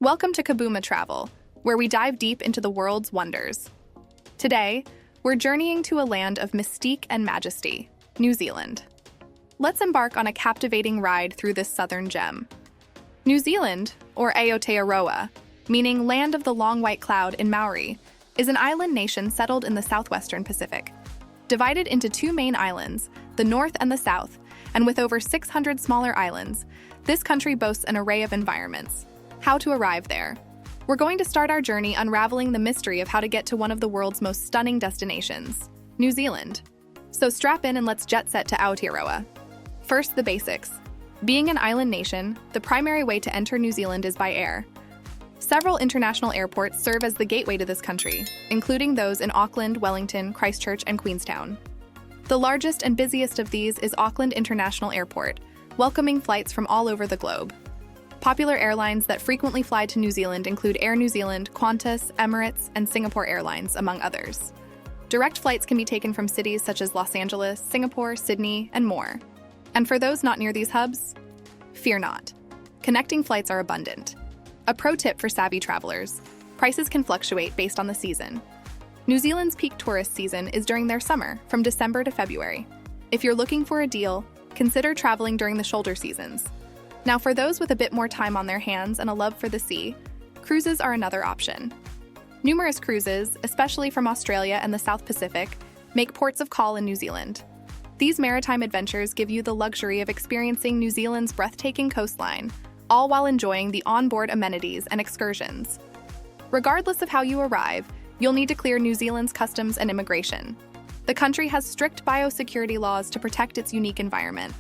Welcome to Kabooma Travel, where we dive deep into the world's wonders. Today, we're journeying to a land of mystique and majesty, New Zealand. Let's embark on a captivating ride through this southern gem. New Zealand, or Aotearoa, meaning Land of the Long White Cloud in Maori, is an island nation settled in the southwestern Pacific. Divided into two main islands, the North and the South, and with over 600 smaller islands, this country boasts an array of environments. How to arrive there. We're going to start our journey unraveling the mystery of how to get to one of the world's most stunning destinations, New Zealand. So strap in and let's jet set to Aotearoa. First, the basics. Being an island nation, the primary way to enter New Zealand is by air. Several international airports serve as the gateway to this country, including those in Auckland, Wellington, Christchurch, and Queenstown. The largest and busiest of these is Auckland International Airport, welcoming flights from all over the globe. Popular airlines that frequently fly to New Zealand include Air New Zealand, Qantas, Emirates, and Singapore Airlines, among others. Direct flights can be taken from cities such as Los Angeles, Singapore, Sydney, and more. And for those not near these hubs, fear not. Connecting flights are abundant. A pro tip for savvy travelers: prices can fluctuate based on the season. New Zealand's peak tourist season is during their summer, from December to February. If you're looking for a deal, consider traveling during the shoulder seasons. Now, for those with a bit more time on their hands and a love for the sea, cruises are another option. Numerous cruises, especially from Australia and the South Pacific, make ports of call in New Zealand. These maritime adventures give you the luxury of experiencing New Zealand's breathtaking coastline, all while enjoying the onboard amenities and excursions. Regardless of how you arrive, you'll need to clear New Zealand's customs and immigration. The country has strict biosecurity laws to protect its unique environment.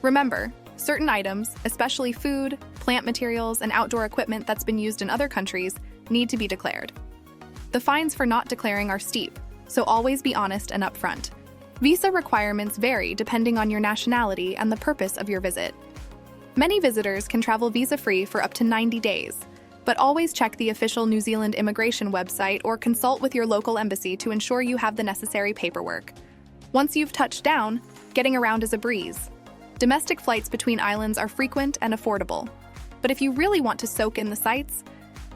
Remember, certain items, especially food, plant materials, and outdoor equipment that's been used in other countries, need to be declared. The fines for not declaring are steep, so always be honest and upfront. Visa requirements vary depending on your nationality and the purpose of your visit. Many visitors can travel visa-free for up to 90 days, but always check the official New Zealand immigration website or consult with your local embassy to ensure you have the necessary paperwork. Once you've touched down, getting around is a breeze. Domestic flights between islands are frequent and affordable. But if you really want to soak in the sights,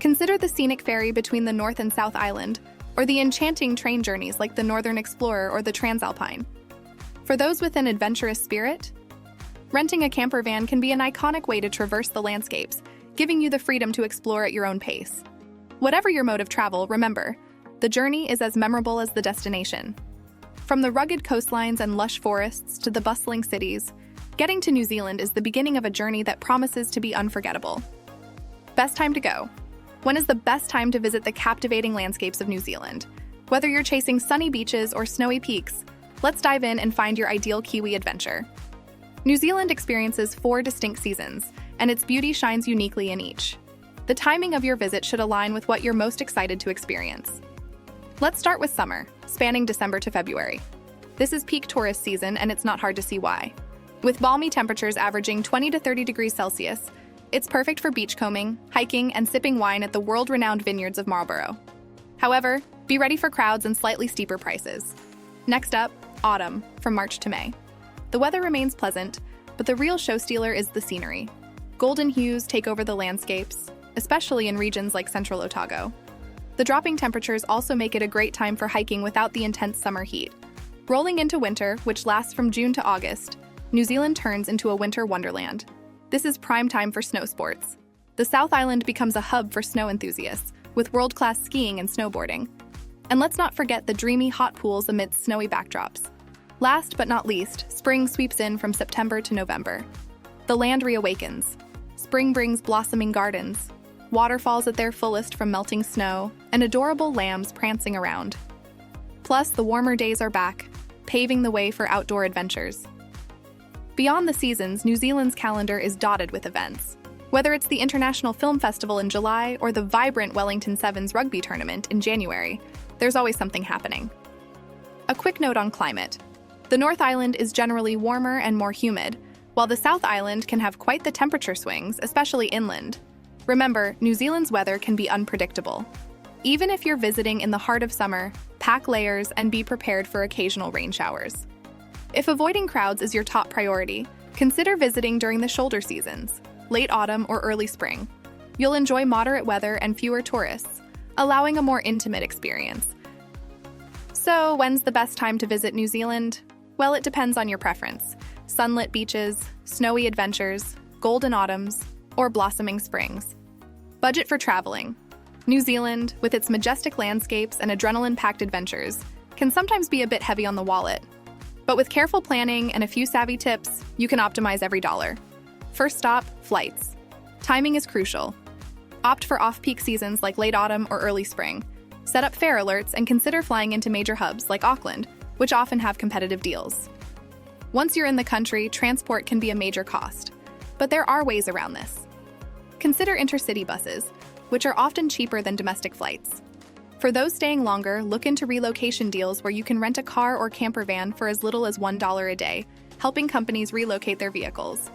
consider the scenic ferry between the North and South Island, or the enchanting train journeys like the Northern Explorer or the Transalpine. For those with an adventurous spirit, renting a camper van can be an iconic way to traverse the landscapes, giving you the freedom to explore at your own pace. Whatever your mode of travel, remember, the journey is as memorable as the destination. From the rugged coastlines and lush forests to the bustling cities, getting to New Zealand is the beginning of a journey that promises to be unforgettable. Best time to go. When is the best time to visit the captivating landscapes of New Zealand? Whether you're chasing sunny beaches or snowy peaks, let's dive in and find your ideal Kiwi adventure. New Zealand experiences 4 distinct seasons, and its beauty shines uniquely in each. The timing of your visit should align with what you're most excited to experience. Let's start with summer, spanning December to February. This is peak tourist season, and it's not hard to see why. With balmy temperatures averaging 20 to 30 degrees Celsius, it's perfect for beachcombing, hiking, and sipping wine at the world-renowned vineyards of Marlborough. However, be ready for crowds and slightly steeper prices. Next up, autumn, from March to May. The weather remains pleasant, but the real show stealer is the scenery. Golden hues take over the landscapes, especially in regions like central Otago. The dropping temperatures also make it a great time for hiking without the intense summer heat. Rolling into winter, which lasts from June to August, New Zealand turns into a winter wonderland. This is prime time for snow sports. The South Island becomes a hub for snow enthusiasts, with world-class skiing and snowboarding. And let's not forget the dreamy hot pools amidst snowy backdrops. Last but not least, spring sweeps in from September to November. The land reawakens. Spring brings blossoming gardens, waterfalls at their fullest from melting snow, and adorable lambs prancing around. Plus, the warmer days are back, paving the way for outdoor adventures. Beyond the seasons, New Zealand's calendar is dotted with events. Whether it's the International Film Festival in July or the vibrant Wellington Sevens rugby tournament in January, there's always something happening. A quick note on climate. The North Island is generally warmer and more humid, while the South Island can have quite the temperature swings, especially inland. Remember, New Zealand's weather can be unpredictable. Even if you're visiting in the heart of summer, pack layers and be prepared for occasional rain showers. If avoiding crowds is your top priority, consider visiting during the shoulder seasons, late autumn or early spring. You'll enjoy moderate weather and fewer tourists, allowing a more intimate experience. So, when's the best time to visit New Zealand? Well, it depends on your preference. Sunlit beaches, snowy adventures, golden autumns, or blossoming springs. Budget for traveling. New Zealand, with its majestic landscapes and adrenaline-packed adventures, can sometimes be a bit heavy on the wallet. But with careful planning and a few savvy tips, you can optimize every dollar. First stop, flights. Timing is crucial. Opt for off-peak seasons like late autumn or early spring. Set up fare alerts and consider flying into major hubs like Auckland, which often have competitive deals. Once you're in the country, transport can be a major cost, but there are ways around this. Consider intercity buses, which are often cheaper than domestic flights. For those staying longer, look into relocation deals where you can rent a car or camper van for as little as $1 a day, helping companies relocate their vehicles.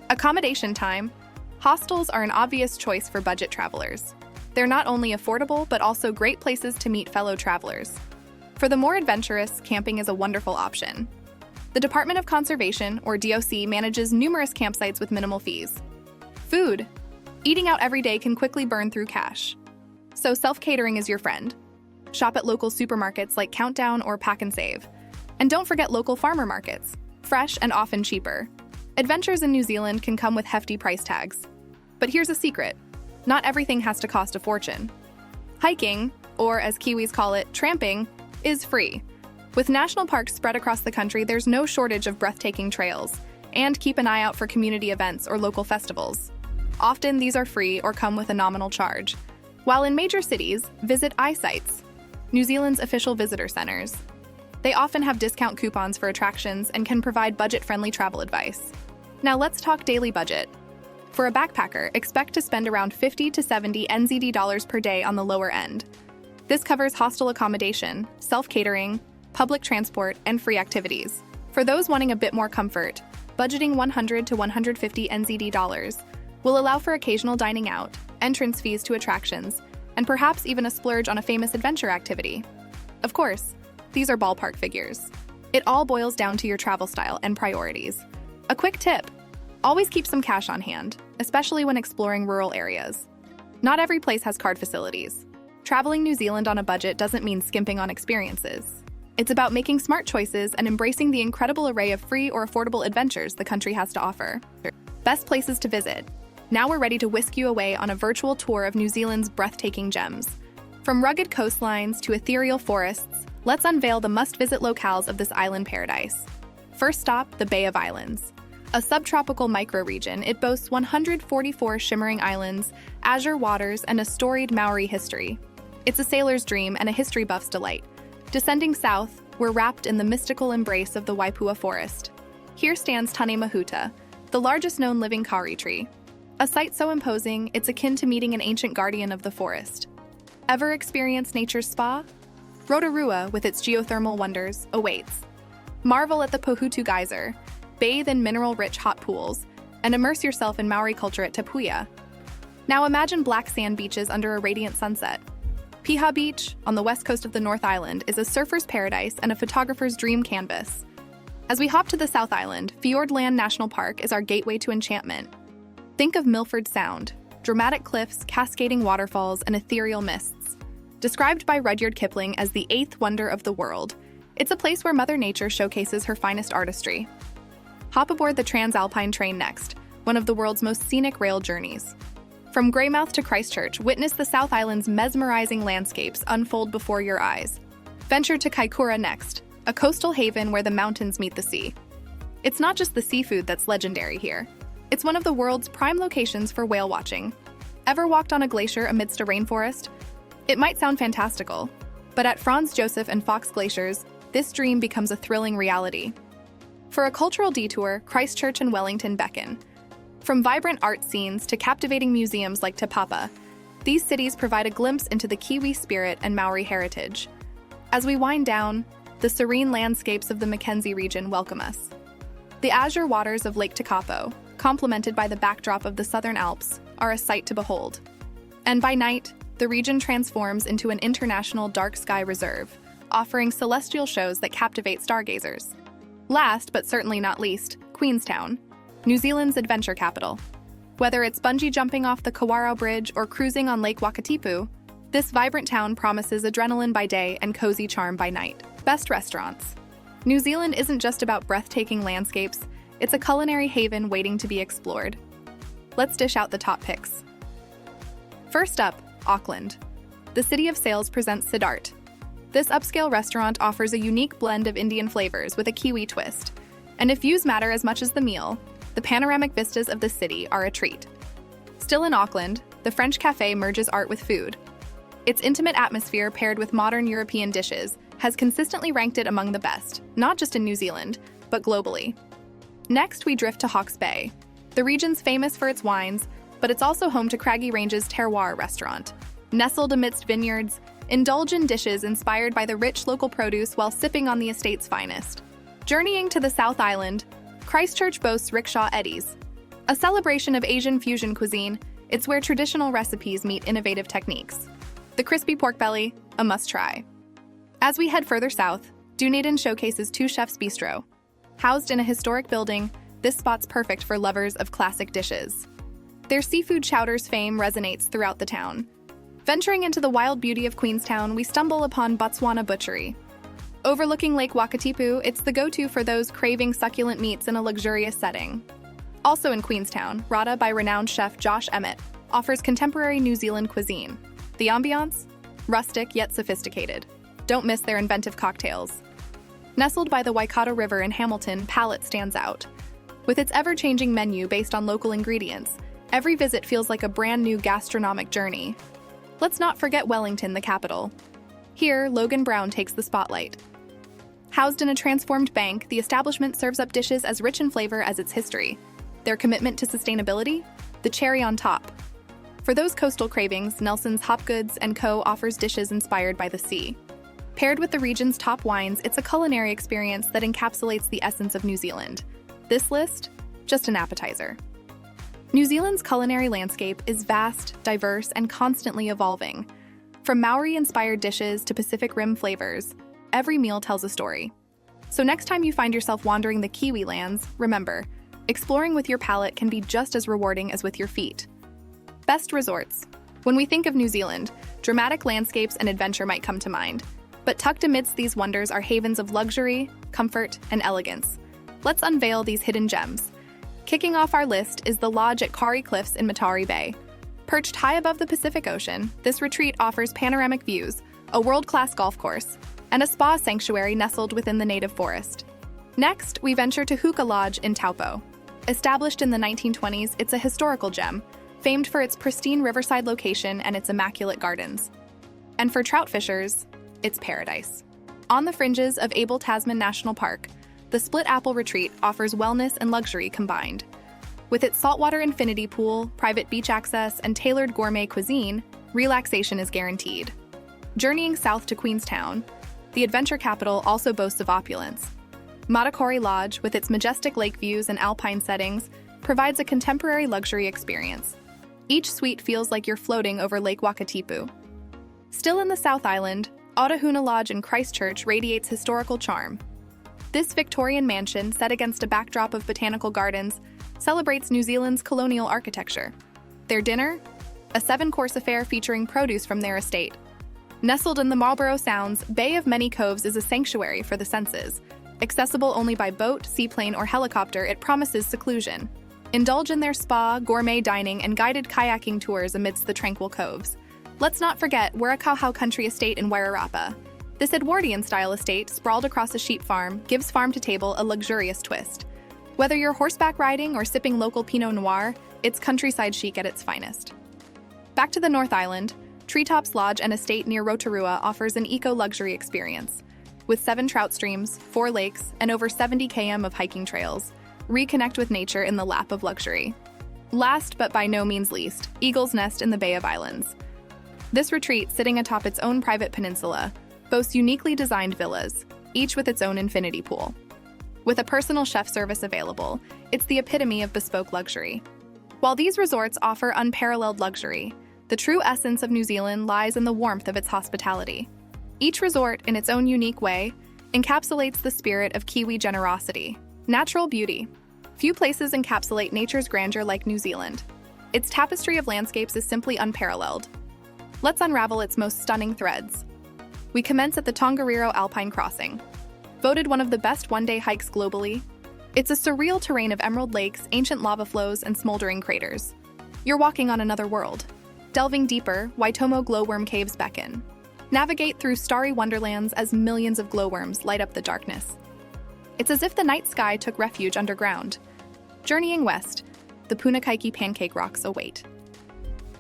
Accommodation time. Hostels are an obvious choice for budget travelers. They're not only affordable, but also great places to meet fellow travelers. For the more adventurous, camping is a wonderful option. The Department of Conservation, or DOC, manages numerous campsites with minimal fees. Food. Eating out every day can quickly burn through cash. So self-catering is your friend. Shop at local supermarkets like Countdown or Pack and Save. And don't forget local farmer markets, fresh and often cheaper. Adventures in New Zealand can come with hefty price tags. But here's a secret. Not everything has to cost a fortune. Hiking, or as Kiwis call it, tramping, is free. With national parks spread across the country, there's no shortage of breathtaking trails. And keep an eye out for community events or local festivals. Often these are free or come with a nominal charge. While in major cities, visit iSites, New Zealand's official visitor centers. They often have discount coupons for attractions and can provide budget-friendly travel advice. Now let's talk daily budget. For a backpacker, expect to spend around 50 to 70 NZD dollars per day on the lower end. This covers hostel accommodation, self-catering, public transport, and free activities. For those wanting a bit more comfort, budgeting 100 to 150 NZD dollars will allow for occasional dining out, entrance fees to attractions, and perhaps even a splurge on a famous adventure activity. Of course, these are ballpark figures. It all boils down to your travel style and priorities. A quick tip: always keep some cash on hand, especially when exploring rural areas. Not every place has card facilities. Traveling New Zealand on a budget doesn't mean skimping on experiences. It's about making smart choices and embracing the incredible array of free or affordable adventures the country has to offer. Best places to visit. Now we're ready to whisk you away on a virtual tour of New Zealand's breathtaking gems. From rugged coastlines to ethereal forests, let's unveil the must-visit locales of this island paradise. First stop, the Bay of Islands. A subtropical microregion, it boasts 144 shimmering islands, azure waters, and a storied Maori history. It's a sailor's dream and a history buff's delight. Descending south, we're wrapped in the mystical embrace of the Waipua Forest. Here stands Tane Mahuta, the largest known living kauri tree. A sight so imposing, it's akin to meeting an ancient guardian of the forest. Ever experience nature's spa? Rotorua, with its geothermal wonders, awaits. Marvel at the Pohutu Geyser, bathe in mineral-rich hot pools, and immerse yourself in Maori culture at Te Puia. Now imagine black sand beaches under a radiant sunset. Piha Beach, on the west coast of the North Island, is a surfer's paradise and a photographer's dream canvas. As we hop to the South Island, Fiordland National Park is our gateway to enchantment. Think of Milford Sound, dramatic cliffs, cascading waterfalls, and ethereal mists. Described by Rudyard Kipling as the eighth wonder of the world, it's a place where Mother Nature showcases her finest artistry. Hop aboard the Transalpine train next, one of the world's most scenic rail journeys. From Greymouth to Christchurch, witness the South Island's mesmerizing landscapes unfold before your eyes. Venture to Kaikoura next, a coastal haven where the mountains meet the sea. It's not just the seafood that's legendary here. It's one of the world's prime locations for whale watching. Ever walked on a glacier amidst a rainforest? It might sound fantastical, but at Franz Josef and Fox Glaciers, this dream becomes a thrilling reality. For a cultural detour, Christchurch and Wellington beckon. From vibrant art scenes to captivating museums like Te Papa, these cities provide a glimpse into the Kiwi spirit and Maori heritage. As we wind down, the serene landscapes of the Mackenzie region welcome us. The azure waters of Lake Tekapo, complemented by the backdrop of the Southern Alps, are a sight to behold. And by night, the region transforms into an international dark sky reserve, offering celestial shows that captivate stargazers. Last, but certainly not least, Queenstown, New Zealand's adventure capital. Whether it's bungee jumping off the Kawarau Bridge or cruising on Lake Wakatipu, this vibrant town promises adrenaline by day and cozy charm by night. Best restaurants. New Zealand isn't just about breathtaking landscapes, it's a culinary haven waiting to be explored. Let's dish out the top picks. First up, Auckland. The City of Sails presents Siddhart. This upscale restaurant offers a unique blend of Indian flavors with a Kiwi twist. And if views matter as much as the meal, the panoramic vistas of the city are a treat. Still in Auckland, the French Cafe merges art with food. Its intimate atmosphere paired with modern European dishes has consistently ranked it among the best, not just in New Zealand, but globally. Next, we drift to Hawke's Bay. The region's famous for its wines, but it's also home to Craggy Range's Terroir restaurant. Nestled amidst vineyards, indulge in dishes inspired by the rich local produce while sipping on the estate's finest. Journeying to the South Island, Christchurch boasts Rickshaw Eddies. A celebration of Asian fusion cuisine, it's where traditional recipes meet innovative techniques. The crispy pork belly, a must-try. As we head further south, Dunedin showcases Two Chefs Bistro. Housed in a historic building, this spot's perfect for lovers of classic dishes. Their seafood chowders fame resonates throughout the town. Venturing into the wild beauty of Queenstown, we stumble upon Botswana Butchery. Overlooking Lake Wakatipu, it's the go-to for those craving succulent meats in a luxurious setting. Also in Queenstown, Rata by renowned chef Josh Emmett offers contemporary New Zealand cuisine. The ambiance? Rustic yet sophisticated. Don't miss their inventive cocktails. Nestled by the Waikato River in Hamilton, Palette stands out. With its ever-changing menu based on local ingredients, every visit feels like a brand new gastronomic journey. Let's not forget Wellington, the capital. Here, Logan Brown takes the spotlight. Housed in a transformed bank, the establishment serves up dishes as rich in flavor as its history. Their commitment to sustainability? The cherry on top. For those coastal cravings, Nelson's Hopgoods & Co. offers dishes inspired by the sea. Paired with the region's top wines, it's a culinary experience that encapsulates the essence of New Zealand. This list? Just an appetizer. New Zealand's culinary landscape is vast, diverse, and constantly evolving. From Maori-inspired dishes to Pacific Rim flavors, every meal tells a story. So next time you find yourself wandering the Kiwi lands, remember, exploring with your palate can be just as rewarding as with your feet. Best resorts. When we think of New Zealand, dramatic landscapes and adventure might come to mind. But tucked amidst these wonders are havens of luxury, comfort, and elegance. Let's unveil these hidden gems. Kicking off our list is the Lodge at Kauri Cliffs in Matari Bay. Perched high above the Pacific Ocean, this retreat offers panoramic views, a world-class golf course, and a spa sanctuary nestled within the native forest. Next, we venture to Huka Lodge in Taupo. Established in the 1920s, it's a historical gem, famed for its pristine riverside location and its immaculate gardens. And for trout fishers, it's paradise. On the fringes of Abel Tasman National Park, the Split Apple Retreat offers wellness and luxury combined. With its saltwater infinity pool, private beach access, and tailored gourmet cuisine, relaxation is guaranteed. Journeying south to Queenstown, the adventure capital also boasts of opulence. Matakori Lodge, with its majestic lake views and alpine settings, provides a contemporary luxury experience. Each suite feels like you're floating over Lake Wakatipu. Still in the South Island, Otahuna Lodge in Christchurch radiates historical charm. This Victorian mansion, set against a backdrop of botanical gardens, celebrates New Zealand's colonial architecture. Their dinner? A 7-course affair featuring produce from their estate. Nestled in the Marlborough Sounds, Bay of Many Coves is a sanctuary for the senses. Accessible only by boat, seaplane, or helicopter, it promises seclusion. Indulge in their spa, gourmet dining, and guided kayaking tours amidst the tranquil coves. Let's not forget Warakauhau Country Estate in Wairarapa. This Edwardian-style estate, sprawled across a sheep farm, gives farm-to-table a luxurious twist. Whether you're horseback riding or sipping local Pinot Noir, it's countryside chic at its finest. Back to the North Island, Treetops Lodge and Estate near Rotorua offers an eco-luxury experience. With 7 trout streams, 4 lakes, and over 70 km of hiking trails, reconnect with nature in the lap of luxury. Last but by no means least, Eagle's Nest in the Bay of Islands. This retreat, sitting atop its own private peninsula, boasts uniquely designed villas, each with its own infinity pool. With a personal chef service available, it's the epitome of bespoke luxury. While these resorts offer unparalleled luxury, the true essence of New Zealand lies in the warmth of its hospitality. Each resort, in its own unique way, encapsulates the spirit of Kiwi generosity. Natural beauty. Few places encapsulate nature's grandeur like New Zealand. Its tapestry of landscapes is simply unparalleled. Let's unravel its most stunning threads. We commence at the Tongariro Alpine Crossing. Voted one of the best one-day hikes globally, it's a surreal terrain of emerald lakes, ancient lava flows, and smoldering craters. You're walking on another world. Delving deeper, Waitomo glowworm caves beckon. Navigate through starry wonderlands as millions of glowworms light up the darkness. It's as if the night sky took refuge underground. Journeying west, the Punakaiki pancake rocks await.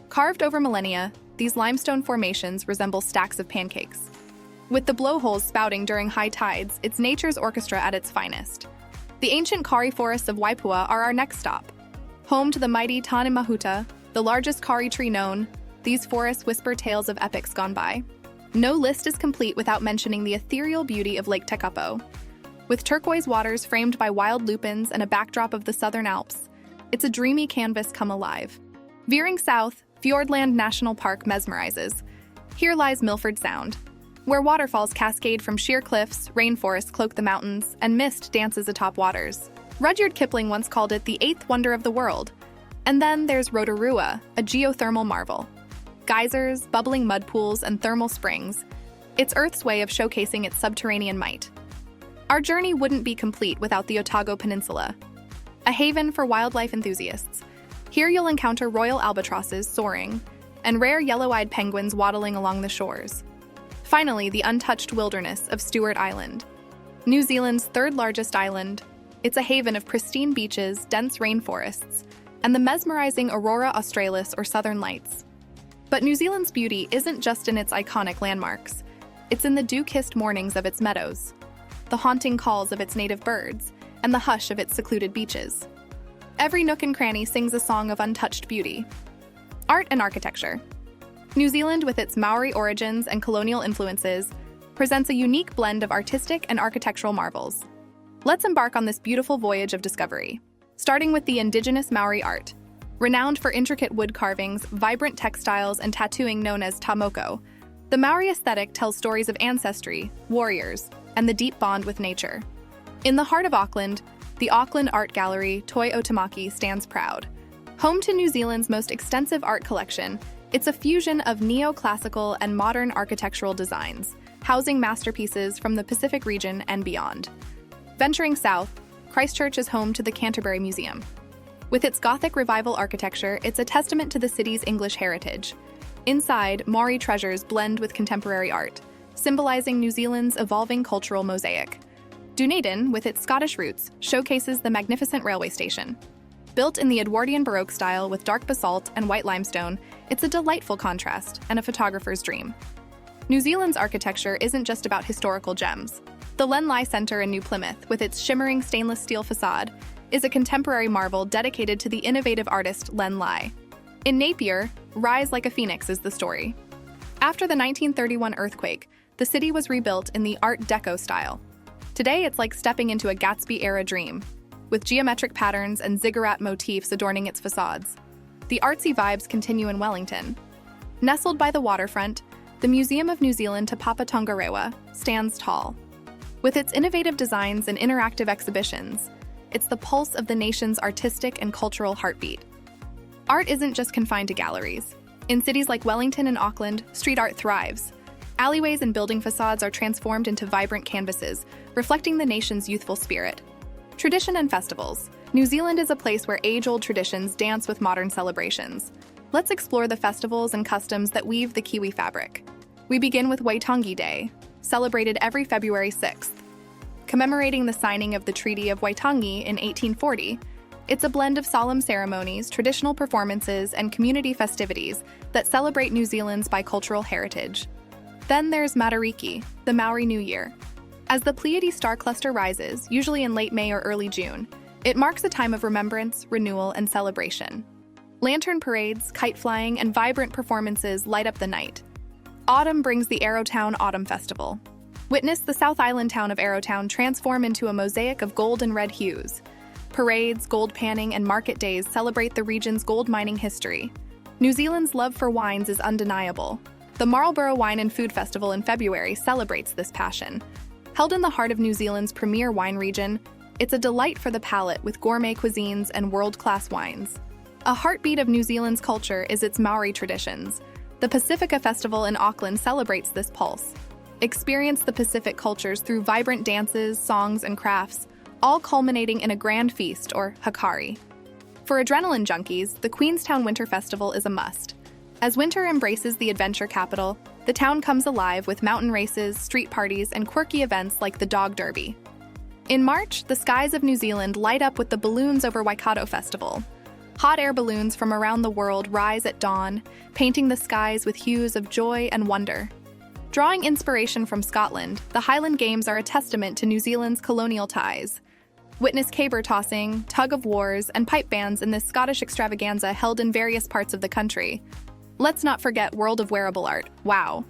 Carved over millennia, these limestone formations resemble stacks of pancakes. With the blowholes spouting during high tides, it's nature's orchestra at its finest. The ancient Kari forests of Waipua are our next stop. Home to the mighty Tanemahuta, the largest Kari tree known, these forests whisper tales of epics gone by. No list is complete without mentioning the ethereal beauty of Lake Tekapo. With turquoise waters framed by wild lupins and a backdrop of the Southern Alps, it's a dreamy canvas come alive. Veering south, Fiordland National Park mesmerizes. Here lies Milford Sound, where waterfalls cascade from sheer cliffs, rainforests cloak the mountains, and mist dances atop waters. Rudyard Kipling once called it the eighth wonder of the world. And then there's Rotorua, a geothermal marvel. Geysers, bubbling mud pools, and thermal springs. It's Earth's way of showcasing its subterranean might. Our journey wouldn't be complete without the Otago Peninsula, a haven for wildlife enthusiasts. Here you'll encounter royal albatrosses soaring, and rare yellow-eyed penguins waddling along the shores. Finally, the untouched wilderness of Stewart Island. New Zealand's third-largest island, it's a haven of pristine beaches, dense rainforests, and the mesmerizing Aurora Australis or Southern Lights. But New Zealand's beauty isn't just in its iconic landmarks. It's in the dew-kissed mornings of its meadows, the haunting calls of its native birds, and the hush of its secluded beaches. Every nook and cranny sings a song of untouched beauty. Art and architecture. New Zealand, with its Maori origins and colonial influences, presents a unique blend of artistic and architectural marvels. Let's embark on this beautiful voyage of discovery, starting with the indigenous Maori art. Renowned for intricate wood carvings, vibrant textiles, and tattooing known as tamoko, the Maori aesthetic tells stories of ancestry, warriors, and the deep bond with nature. In the heart of Auckland, the Auckland Art Gallery, Toi Otamaki, stands proud. Home to New Zealand's most extensive art collection, it's a fusion of neoclassical and modern architectural designs, housing masterpieces from the Pacific region and beyond. Venturing south, Christchurch is home to the Canterbury Museum. With its Gothic Revival architecture, it's a testament to the city's English heritage. Inside, Maori treasures blend with contemporary art, symbolizing New Zealand's evolving cultural mosaic. Dunedin, with its Scottish roots, showcases the magnificent railway station. Built in the Edwardian Baroque style with dark basalt and white limestone, it's a delightful contrast and a photographer's dream. New Zealand's architecture isn't just about historical gems. The Len Lai Centre in New Plymouth, with its shimmering stainless steel facade, is a contemporary marvel dedicated to the innovative artist Len Lai. In Napier, Rise Like a Phoenix is the story. After the 1931 earthquake, the city was rebuilt in the Art Deco style. Today, it's like stepping into a Gatsby-era dream, with geometric patterns and ziggurat motifs adorning its facades. The artsy vibes continue in Wellington. Nestled by the waterfront, the Museum of New Zealand Te Papa Tongarewa stands tall. With its innovative designs and interactive exhibitions, it's the pulse of the nation's artistic and cultural heartbeat. Art isn't just confined to galleries. In cities like Wellington and Auckland, street art thrives. Alleyways and building facades are transformed into vibrant canvases, reflecting the nation's youthful spirit. Tradition and festivals. New Zealand is a place where age-old traditions dance with modern celebrations. Let's explore the festivals and customs that weave the Kiwi fabric. We begin with Waitangi Day, celebrated every February 6th. Commemorating the signing of the Treaty of Waitangi in 1840, it's a blend of solemn ceremonies, traditional performances, and community festivities that celebrate New Zealand's bicultural heritage. Then there's Matariki, the Maori New Year. As the Pleiades star cluster rises, usually in late May or early June, it marks a time of remembrance, renewal, and celebration. Lantern parades, kite flying, and vibrant performances light up the night. Autumn brings the Arrowtown Autumn Festival. Witness the South Island town of Arrowtown transform into a mosaic of gold and red hues. Parades, gold panning, and market days celebrate the region's gold mining history. New Zealand's love for wines is undeniable. The Marlborough Wine and Food Festival in February celebrates this passion. Held in the heart of New Zealand's premier wine region, it's a delight for the palate with gourmet cuisines and world-class wines. A heartbeat of New Zealand's culture is its Maori traditions. The Pacifica Festival in Auckland celebrates this pulse. Experience the Pacific cultures through vibrant dances, songs, and crafts, all culminating in a grand feast, or hakari. For adrenaline junkies, the Queenstown Winter Festival is a must. As winter embraces the adventure capital, the town comes alive with mountain races, street parties, and quirky events like the Dog Derby. In March, the skies of New Zealand light up with the Balloons over Waikato Festival. Hot air balloons from around the world rise at dawn, painting the skies with hues of joy and wonder. Drawing inspiration from Scotland, the Highland Games are a testament to New Zealand's colonial ties. Witness caber tossing, tug-of-wars, and pipe bands in this Scottish extravaganza held in various parts of the country. Let's not forget World of Wearable Art, WOW!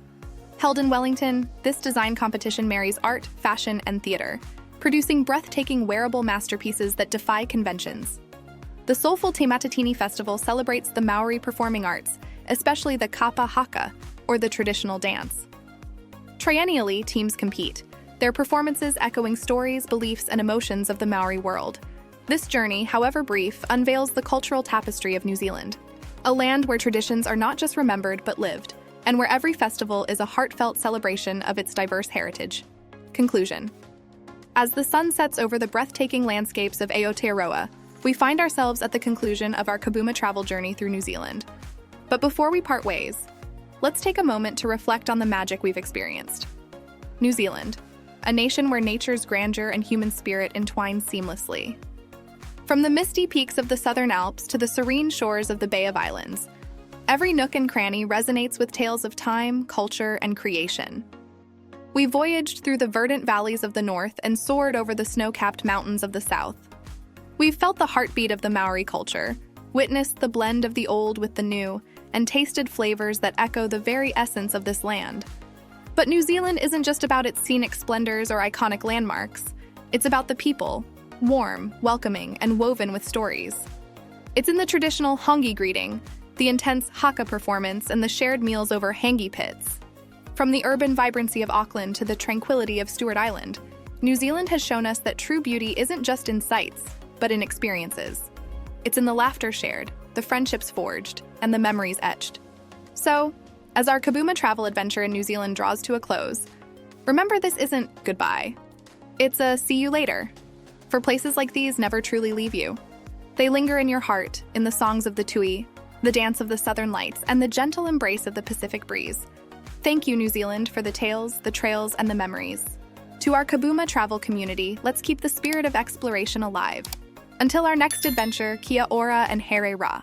Held in Wellington, this design competition marries art, fashion, and theater, producing breathtaking wearable masterpieces that defy conventions. The soulful Te Matatini Festival celebrates the Maori performing arts, especially the kapa haka, or the traditional dance. Triennially, teams compete, their performances echoing stories, beliefs, and emotions of the Maori world. This journey, however brief, unveils the cultural tapestry of New Zealand, a land where traditions are not just remembered but lived, and where every festival is a heartfelt celebration of its diverse heritage. Conclusion. As the sun sets over the breathtaking landscapes of Aotearoa, we find ourselves at the conclusion of our Kabuma travel journey through New Zealand. But before we part ways, let's take a moment to reflect on the magic we've experienced. New Zealand, a nation where nature's grandeur and human spirit entwine seamlessly. From the misty peaks of the Southern Alps to the serene shores of the Bay of Islands, every nook and cranny resonates with tales of time, culture, and creation. We voyaged through the verdant valleys of the north and soared over the snow-capped mountains of the south. We've felt the heartbeat of the Maori culture, witnessed the blend of the old with the new, and tasted flavors that echo the very essence of this land. But New Zealand isn't just about its scenic splendors or iconic landmarks. It's about the people, warm, welcoming, and woven with stories. It's in the traditional hongi greeting, the intense haka performance, and the shared meals over hangi pits. From the urban vibrancy of Auckland to the tranquility of Stewart Island, New Zealand has shown us that true beauty isn't just in sights, but in experiences. It's in the laughter shared, the friendships forged, and the memories etched. So, as our Kabuma travel adventure in New Zealand draws to a close, remember this isn't goodbye. It's a see you later. For places like these never truly leave you. They linger in your heart, in the songs of the tui, the dance of the southern lights, and the gentle embrace of the Pacific breeze. Thank you, New Zealand, for the tales, the trails, and the memories. To our Kabuma travel community, let's keep the spirit of exploration alive. Until our next adventure, kia ora and here ra.